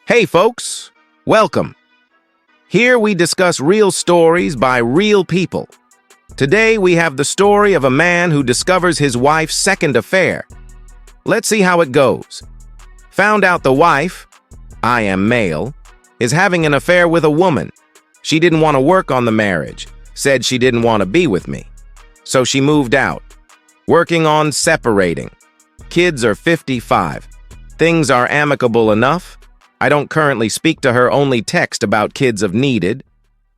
Hey folks, welcome. Here we discuss real stories by real people. Today we have the story of a man who discovers his wife's second affair. Let's see how it goes. Found out the wife, I am male, is having an affair with a woman. She didn't want to work on the marriage, said she didn't want to be with me. So she moved out. Working on separating. Kids are 55. Things are amicable enough. I don't currently speak to her, only text about kids if needed.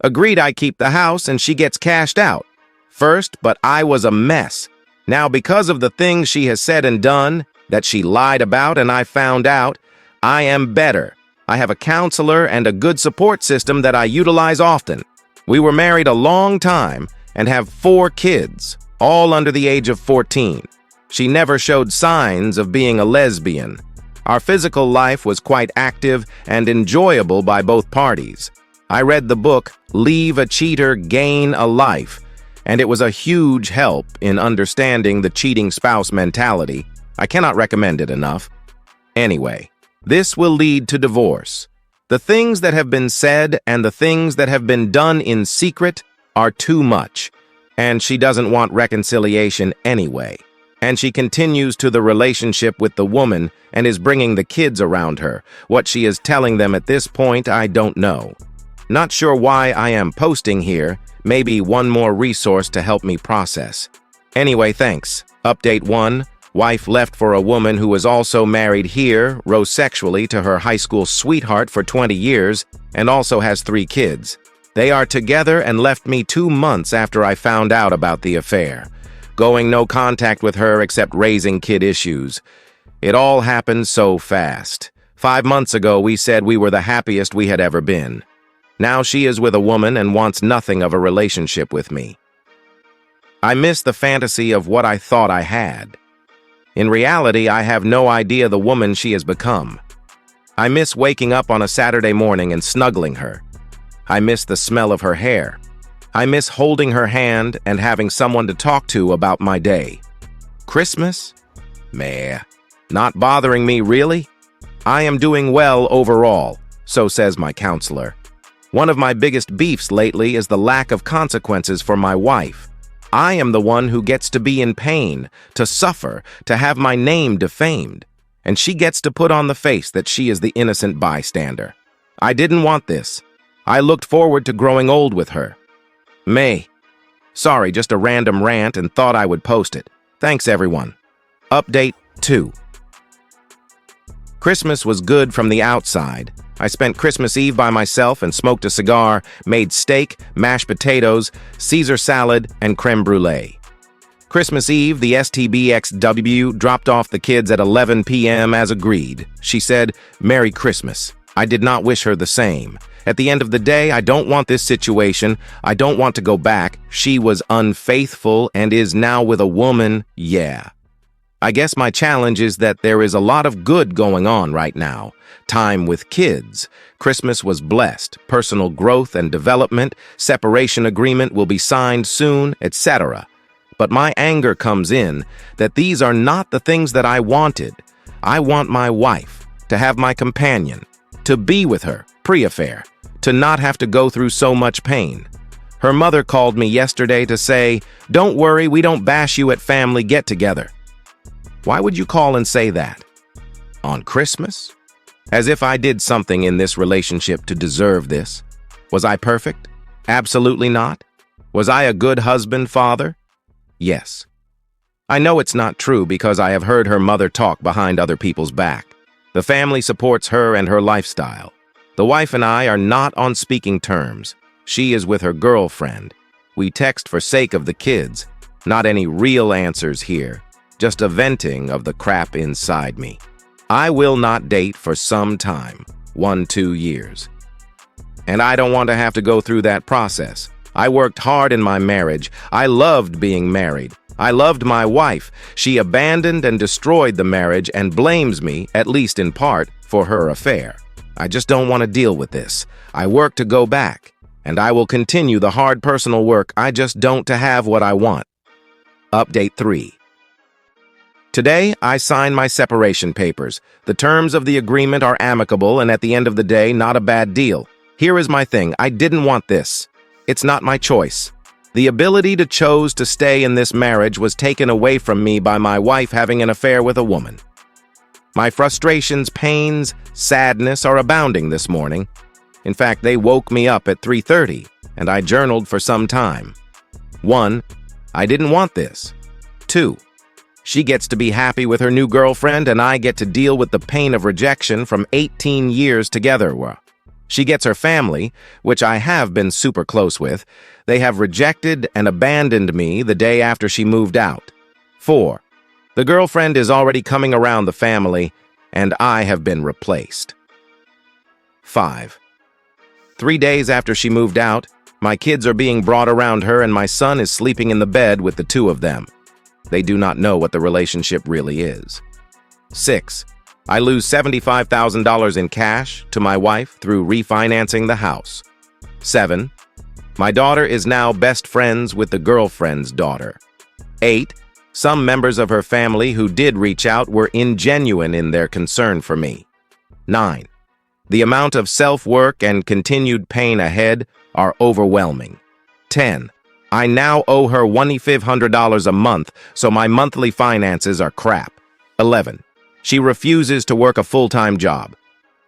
Agreed I keep the house and she gets cashed out. First, but I was a mess. Now because of the things she has said and done, that she lied about and I found out, I am better. I have a counselor and a good support system that I utilize often. We were married a long time and have 4 kids, all under the age of 14. She never showed signs of being a lesbian. Our physical life was quite active and enjoyable by both parties. I read the book, Leave a Cheater, Gain a Life, and it was a huge help in understanding the cheating spouse mentality. I cannot recommend it enough. Anyway, this will lead to divorce. The things that have been said and the things that have been done in secret are too much, and she doesn't want reconciliation anyway. And she continues to the relationship with the woman and is bringing the kids around her. What she is telling them at this point, I don't know. Not sure why I am posting here. Maybe one more resource to help me process. Anyway, thanks. Update 1. Wife left for a woman who was also married here, rosexually, to her high school sweetheart for 20 years, and also has 3 kids. They are together and left me 2 months after I found out about the affair. Going no contact with her except raising kid issues. It all happened so fast. 5 months ago, we said we were the happiest we had ever been. Now she is with a woman and wants nothing of a relationship with me. I miss the fantasy of what I thought I had. In reality, I have no idea the woman she has become. I miss waking up on a Saturday morning and snuggling her. I miss the smell of her hair. I miss holding her hand and having someone to talk to about my day. Christmas? Meh. Not bothering me, really? I am doing well overall, so says my counselor. One of my biggest beefs lately is the lack of consequences for my wife. I am the one who gets to be in pain, to suffer, to have my name defamed. And she gets to put on the face that she is the innocent bystander. I didn't want this. I looked forward to growing old with her. May. Sorry, just a random rant and thought I would post it. Thanks, everyone. Update 2. Christmas was good from the outside. I spent Christmas Eve by myself and smoked a cigar, made steak, mashed potatoes, Caesar salad, and creme brulee. Christmas Eve, the STBXW dropped off the kids at 11 p.m. as agreed. She said, "Merry Christmas." I did not wish her the same. At the end of the day, I don't want this situation. I don't want to go back. She was unfaithful and is now with a woman. Yeah. I guess my challenge is that there is a lot of good going on right now. Time with kids. Christmas was blessed. Personal growth and development. Separation agreement will be signed soon, etc. But my anger comes in that these are not the things that I wanted. I want my wife, to have my companion, to be with her, pre-affair, to not have to go through so much pain. Her mother called me yesterday to say, "Don't worry, we don't bash you at family get-together." Why would you call and say that? On Christmas? As if I did something in this relationship to deserve this. Was I perfect? Absolutely not. Was I a good husband, father? Yes. I know it's not true because I have heard her mother talk behind other people's back. The family supports her and her lifestyle. The wife and I are not on speaking terms. She is with her girlfriend. We text for sake of the kids. Not any real answers here. Just a venting of the crap inside me. I will not date for some time. 1-2 years. And I don't want to have to go through that process. I worked hard in my marriage. I loved being married. I loved my wife. She abandoned and destroyed the marriage and blames me, at least in part, for her affair. I just don't want to deal with this. I work to go back, and I will continue the hard personal work. I just don't to have what I want. Update 3. Today, I sign my separation papers. The terms of the agreement are amicable and at the end of the day, not a bad deal. Here is my thing. I didn't want this. It's not my choice. The ability to choose to stay in this marriage was taken away from me by my wife having an affair with a woman. My frustrations, pains, sadness are abounding this morning. In fact, they woke me up at 3:30, and I journaled for some time. 1. I didn't want this. 2. She gets to be happy with her new girlfriend, and I get to deal with the pain of rejection from 18 years together. She gets her family, which I have been super close with. They have rejected and abandoned me the day after she moved out. 4. The girlfriend is already coming around the family, and I have been replaced. 5. 3 days after she moved out, my kids are being brought around her and my son is sleeping in the bed with the two of them. They do not know what the relationship really is. 6. I lose $75,000 in cash to my wife through refinancing the house. 7. My daughter is now best friends with the girlfriend's daughter. 8. Some members of her family who did reach out were ingenuine in their concern for me. 9. The amount of self-work and continued pain ahead are overwhelming. 10. I now owe her $2,500 a month, so my monthly finances are crap. 11. She refuses to work a full-time job.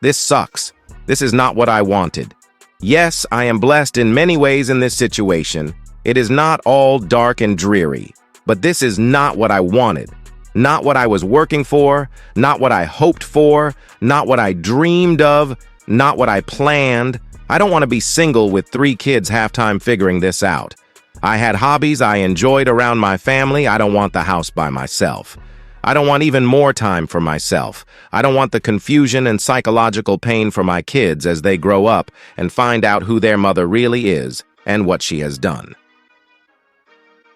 This sucks. This is not what I wanted. Yes, I am blessed in many ways in this situation. It is not all dark and dreary, but this is not what I wanted. Not what I was working for, not what I hoped for, not what I dreamed of, not what I planned. I don't want to be single with 3 kids half-time figuring this out. I had hobbies I enjoyed around my family. I don't want the house by myself. I don't want even more time for myself. I don't want the confusion and psychological pain for my kids as they grow up and find out who their mother really is and what she has done.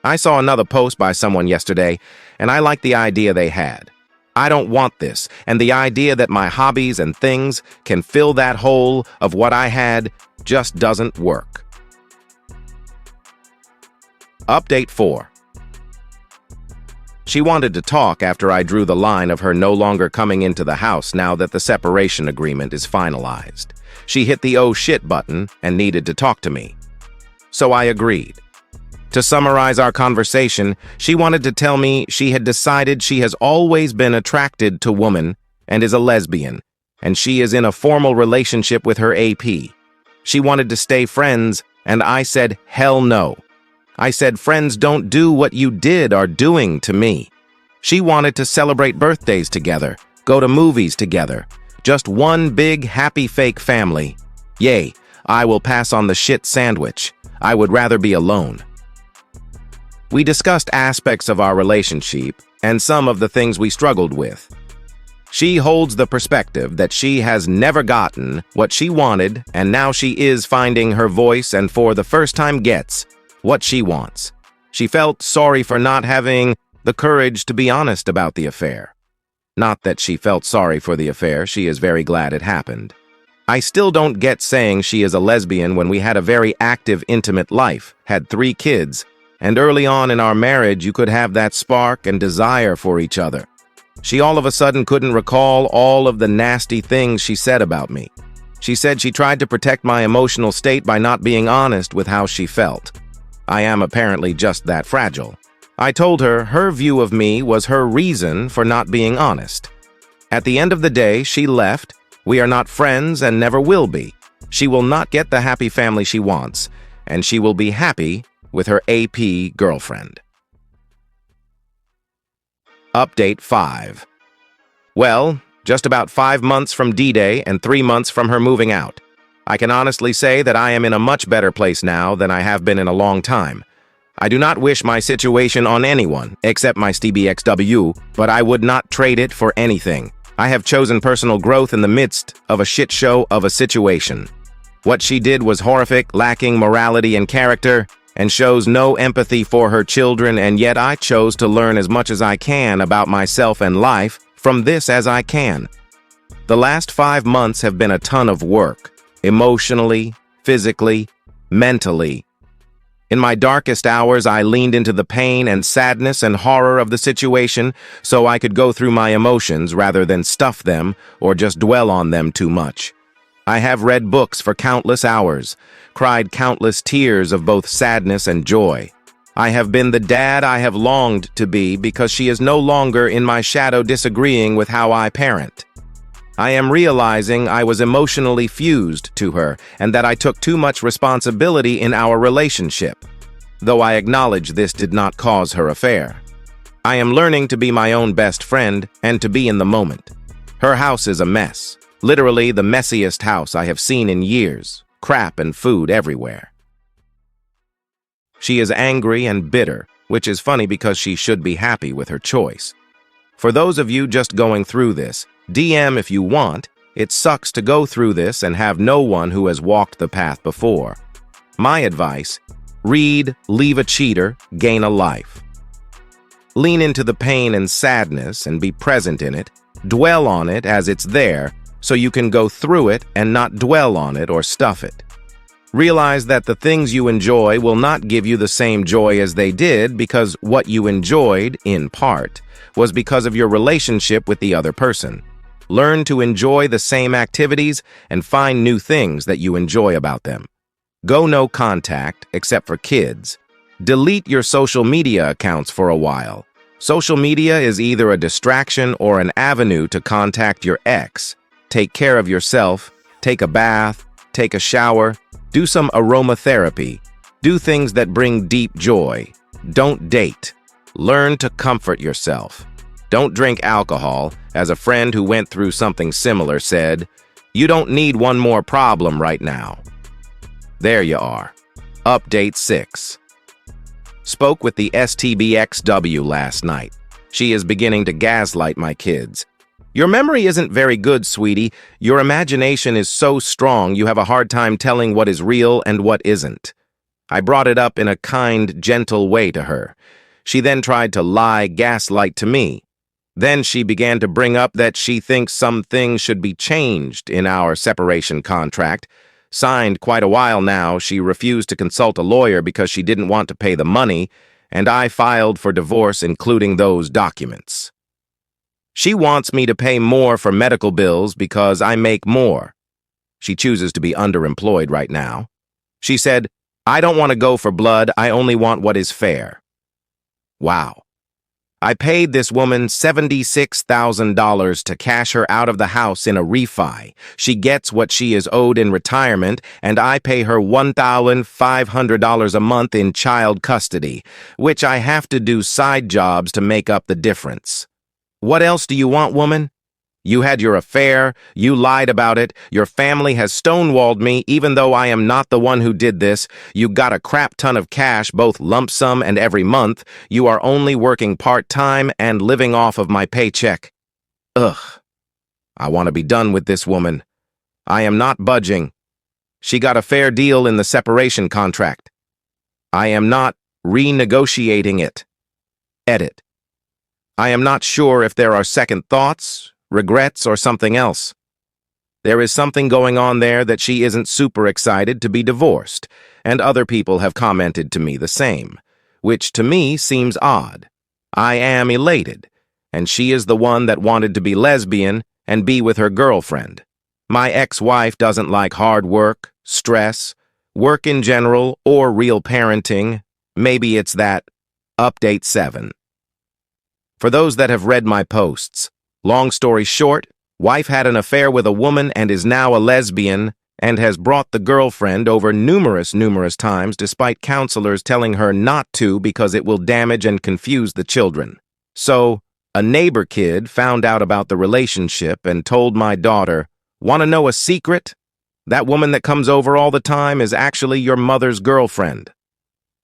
I saw another post by someone yesterday, and I liked the idea they had. I don't want this, and the idea that my hobbies and things can fill that hole of what I had just doesn't work. Update 4. She wanted to talk after I drew the line of her no longer coming into the house now that the separation agreement is finalized. She hit the oh shit button and needed to talk to me. So I agreed. To summarize our conversation, she wanted to tell me she had decided she has always been attracted to women and is a lesbian, and she is in a formal relationship with her AP. She wanted to stay friends, and I said, hell no. I said, friends don't do what you did are doing to me. She wanted to celebrate birthdays together, go to movies together. Just one big, happy, fake family. Yay, I will pass on the shit sandwich. I would rather be alone. We discussed aspects of our relationship and some of the things we struggled with. She holds the perspective that she has never gotten what she wanted, and now she is finding her voice and for the first time gets what she wants. She felt sorry for not having the courage to be honest about the affair. Not that she felt sorry for the affair, she is very glad it happened. I still don't get saying she is a lesbian when we had a very active, intimate life, had 3 kids, and early on in our marriage you could have that spark and desire for each other. She all of a sudden couldn't recall all of the nasty things she said about me. She said she tried to protect my emotional state by not being honest with how she felt. I am apparently just that fragile. I told her her view of me was her reason for not being honest. At the end of the day, she left. We are not friends and never will be. She will not get the happy family she wants, and she will be happy with her AP girlfriend. Update 5. Well, just about 5 months from D-Day and 3 months from her moving out. I can honestly say that I am in a much better place now than I have been in a long time. I do not wish my situation on anyone, except my STBXW, but I would not trade it for anything. I have chosen personal growth in the midst of a shit show of a situation. What she did was horrific, lacking morality and character, and shows no empathy for her children, and yet I chose to learn as much as I can about myself and life from this as I can. The last 5 months have been a ton of work. Emotionally, physically, mentally. In my darkest hours, I leaned into the pain and sadness and horror of the situation so I could go through my emotions rather than stuff them or just dwell on them too much. I have read books for countless hours, cried countless tears of both sadness and joy. I have been the dad I have longed to be because she is no longer in my shadow disagreeing with how I parent. I am realizing I was emotionally fused to her and that I took too much responsibility in our relationship, though I acknowledge this did not cause her affair. I am learning to be my own best friend and to be in the moment. Her house is a mess, literally the messiest house I have seen in years, crap and food everywhere. She is angry and bitter, which is funny because she should be happy with her choice. For those of you just going through this, DM if you want. It sucks to go through this and have no one who has walked the path before. My advice: read Leave a Cheater, Gain a Life. Lean into the pain and sadness and be present in it. Dwell on it as it's there so you can go through it and not dwell on it or stuff it. Realize that the things you enjoy will not give you the same joy as they did because what you enjoyed, in part, was because of your relationship with the other person. Learn to enjoy the same activities and find new things that you enjoy about them. Go no contact, except for kids. Delete your social media accounts for a while. Social media is either a distraction or an avenue to contact your ex. Take care of yourself, take a bath, take a shower, do some aromatherapy, do things that bring deep joy. Don't date. Learn to comfort yourself. Don't drink alcohol. As a friend who went through something similar said, you don't need one more problem right now. There you are. Update 6. Spoke with the STBXW last night. She is beginning to gaslight my kids. Your memory isn't very good, sweetie. Your imagination is so strong you have a hard time telling what is real and what isn't. I brought it up in a kind, gentle way to her. She then tried to lie, gaslight to me. Then she began to bring up that she thinks some things should be changed in our separation contract. Signed quite a while now, she refused to consult a lawyer because she didn't want to pay the money, and I filed for divorce including those documents. She wants me to pay more for medical bills because I make more. She chooses to be underemployed right now. She said, I don't want to go for blood, I only want what is fair. Wow. I paid this woman $76,000 to cash her out of the house in a refi. She gets what she is owed in retirement, and I pay her $1,500 a month in child custody, which I have to do side jobs to make up the difference. What else do you want, woman? You had your affair, you lied about it, your family has stonewalled me even though I am not the one who did this, you got a crap ton of cash, both lump sum and every month, you are only working part-time and living off of my paycheck. Ugh. I want to be done with this woman. I am not budging. She got a fair deal in the separation contract. I am not renegotiating it. Edit. I am not sure if there are second thoughts, regrets, or something else. There is something going on there that she isn't super excited to be divorced, and other people have commented to me the same, which to me seems odd. I am elated, and she is the one that wanted to be lesbian and be with her girlfriend. My ex-wife doesn't like hard work, stress, work in general, or real parenting. Maybe it's that. Update 7. For those that have read my posts, long story short, wife had an affair with a woman and is now a lesbian and has brought the girlfriend over numerous times despite counselors telling her not to because it will damage and confuse the children. So, a neighbor kid found out about the relationship and told my daughter, "Want to know a secret? That woman that comes over all the time is actually your mother's girlfriend."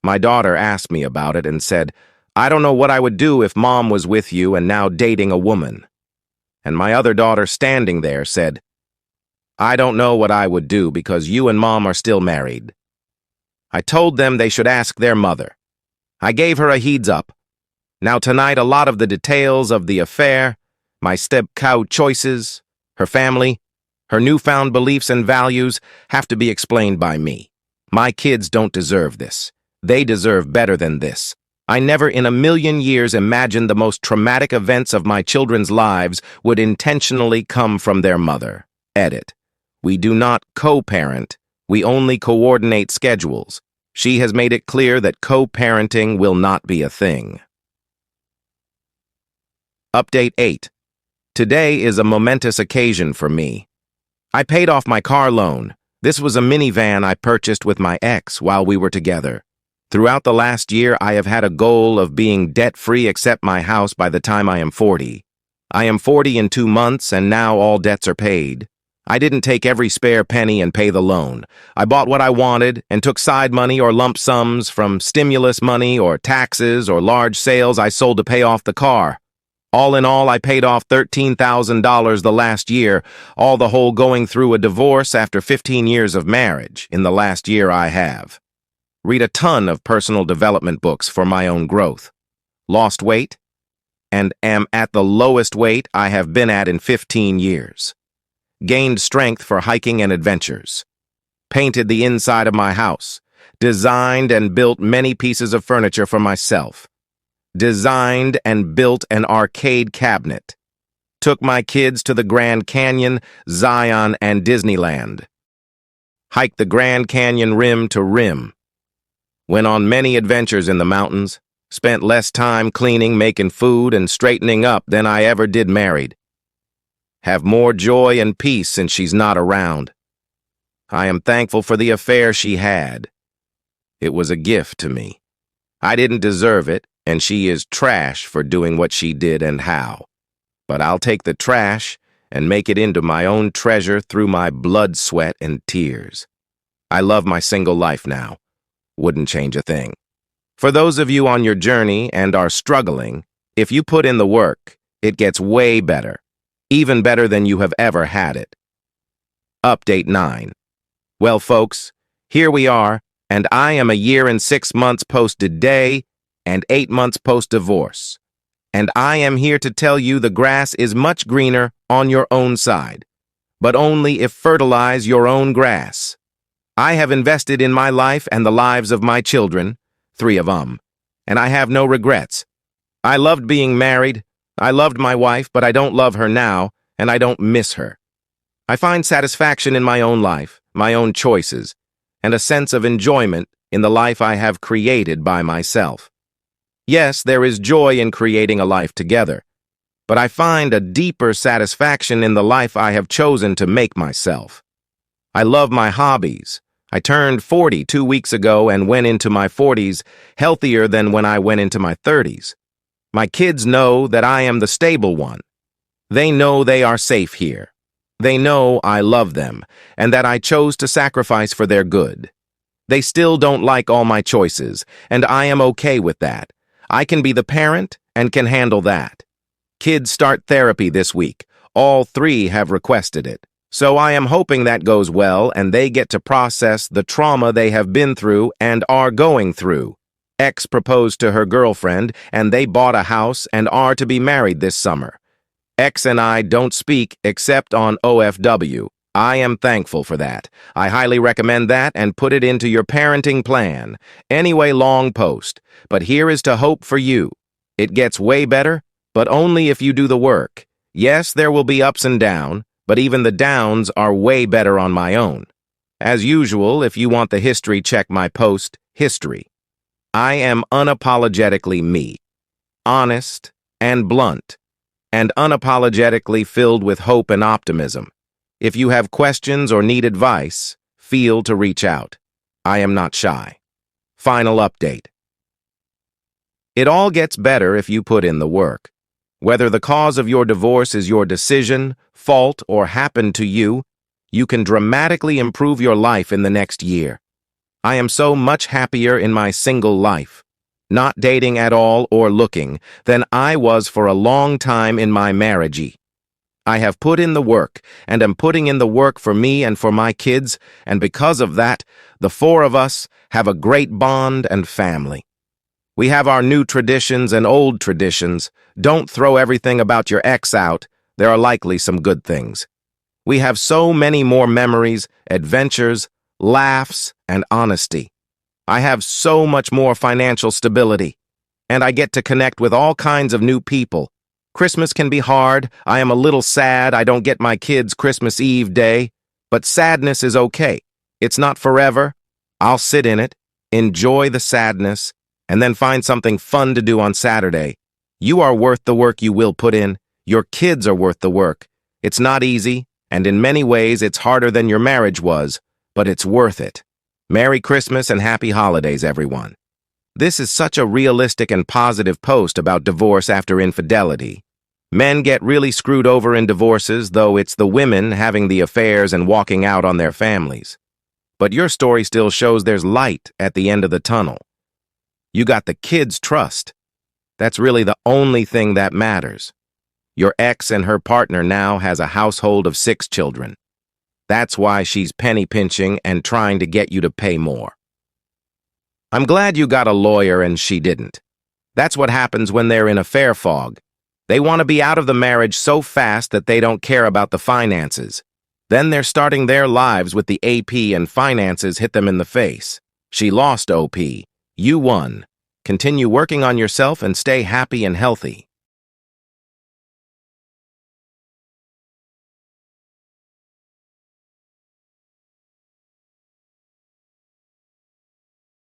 My daughter asked me about it and said, "I don't know what I would do if mom was with you and now dating a woman." And my other daughter standing there said, "I don't know what I would do because you and mom are still married." I told them they should ask their mother. I gave her a heads up. Now tonight a lot of the details of the affair, my step-cow choices, her family, her newfound beliefs and values have to be explained by me. My kids don't deserve this. They deserve better than this. I never in a million years imagined the most traumatic events of my children's lives would intentionally come from their mother. Edit. We do not co-parent. We only coordinate schedules. She has made it clear that co-parenting will not be a thing. Update 8. Today is a momentous occasion for me. I paid off my car loan. This was a minivan I purchased with my ex while we were together. Throughout the last year, I have had a goal of being debt-free except my house by the time I am 40. I am 40 in 2 months, and now all debts are paid. I didn't take every spare penny and pay the loan. I bought what I wanted and took side money or lump sums from stimulus money or taxes or large sales I sold to pay off the car. All in all, I paid off $13,000 the last year, all the whole going through a divorce after 15 years of marriage in the last year I have. Read a ton of personal development books for my own growth. Lost weight, and am at the lowest weight I have been at in 15 years. Gained strength for hiking and adventures. Painted the inside of my house. Designed and built many pieces of furniture for myself. Designed and built an arcade cabinet. Took my kids to the Grand Canyon, Zion, and Disneyland. Hiked the Grand Canyon rim to rim. Went on many adventures in the mountains, spent less time cleaning, making food, and straightening up than I ever did married. Have more joy and peace since she's not around. I am thankful for the affair she had. It was a gift to me. I didn't deserve it, and she is trash for doing what she did and how. But I'll take the trash and make it into my own treasure through my blood, sweat, and tears. I love my single life now. Wouldn't change a thing. For those of you on your journey and are struggling, if you put in the work, it gets way better. Even better than you have ever had it. Update 9. Well, folks, here we are, and I am a year and 6 months post-today and 8 months post-divorce. And I am here to tell you the grass is much greener on your own side, but only if fertilize your own grass. I have invested in my life and the lives of my children, 3 of them, and I have no regrets. I loved being married, I loved my wife, but I don't love her now, and I don't miss her. I find satisfaction in my own life, my own choices, and a sense of enjoyment in the life I have created by myself. Yes, there is joy in creating a life together, but I find a deeper satisfaction in the life I have chosen to make myself. I love my hobbies. I turned 40 2 weeks ago and went into my 40s healthier than when I went into my 30s. My kids know that I am the stable one. They know they are safe here. They know I love them and that I chose to sacrifice for their good. They still don't like all my choices, and I am okay with that. I can be the parent and can handle that. Kids start therapy this week. All 3 have requested it. So I am hoping that goes well and they get to process the trauma they have been through and are going through. Ex proposed to her girlfriend and they bought a house and are to be married this summer. Ex and I don't speak except on OFW. I am thankful for that. I highly recommend that and put it into your parenting plan. Anyway, long post. But here is to hope for you. It gets way better, but only if you do the work. Yes, there will be ups and downs. But even the downs are way better on my own. As usual, if you want the history, check my post, History. I am unapologetically me, honest and blunt, and unapologetically filled with hope and optimism. If you have questions or need advice, feel to reach out. I am not shy. Final update. It all gets better if you put in the work. Whether the cause of your divorce is your decision, fault, or happened to you, you can dramatically improve your life in the next year. I am so much happier in my single life, not dating at all or looking, than I was for a long time in my marriage. I have put in the work, and am putting in the work for me and for my kids, and because of that, the 4 of us have a great bond and family. We have our new traditions and old traditions. Don't throw everything about your ex out. There are likely some good things. We have so many more memories, adventures, laughs, and honesty. I have so much more financial stability, and I get to connect with all kinds of new people. Christmas can be hard. I am a little sad I don't get my kids' Christmas Eve day, but sadness is okay. It's not forever. I'll sit in it, enjoy the sadness, and then find something fun to do on Saturday. You are worth the work you will put in. Your kids are worth the work. It's not easy, and in many ways it's harder than your marriage was, but it's worth it. Merry Christmas and Happy Holidays, everyone. This is such a realistic and positive post about divorce after infidelity. Men get really screwed over in divorces, though it's the women having the affairs and walking out on their families. But your story still shows there's light at the end of the tunnel. You got the kids' trust. That's really the only thing that matters. Your ex and her partner now has a household of 6 children. That's why she's penny pinching and trying to get you to pay more. I'm glad you got a lawyer and she didn't. That's what happens when they're in affair fog. They want to be out of the marriage so fast that they don't care about the finances. Then they're starting their lives with the AP and finances hit them in the face. She lost OP. You won. Continue working on yourself and stay happy and healthy.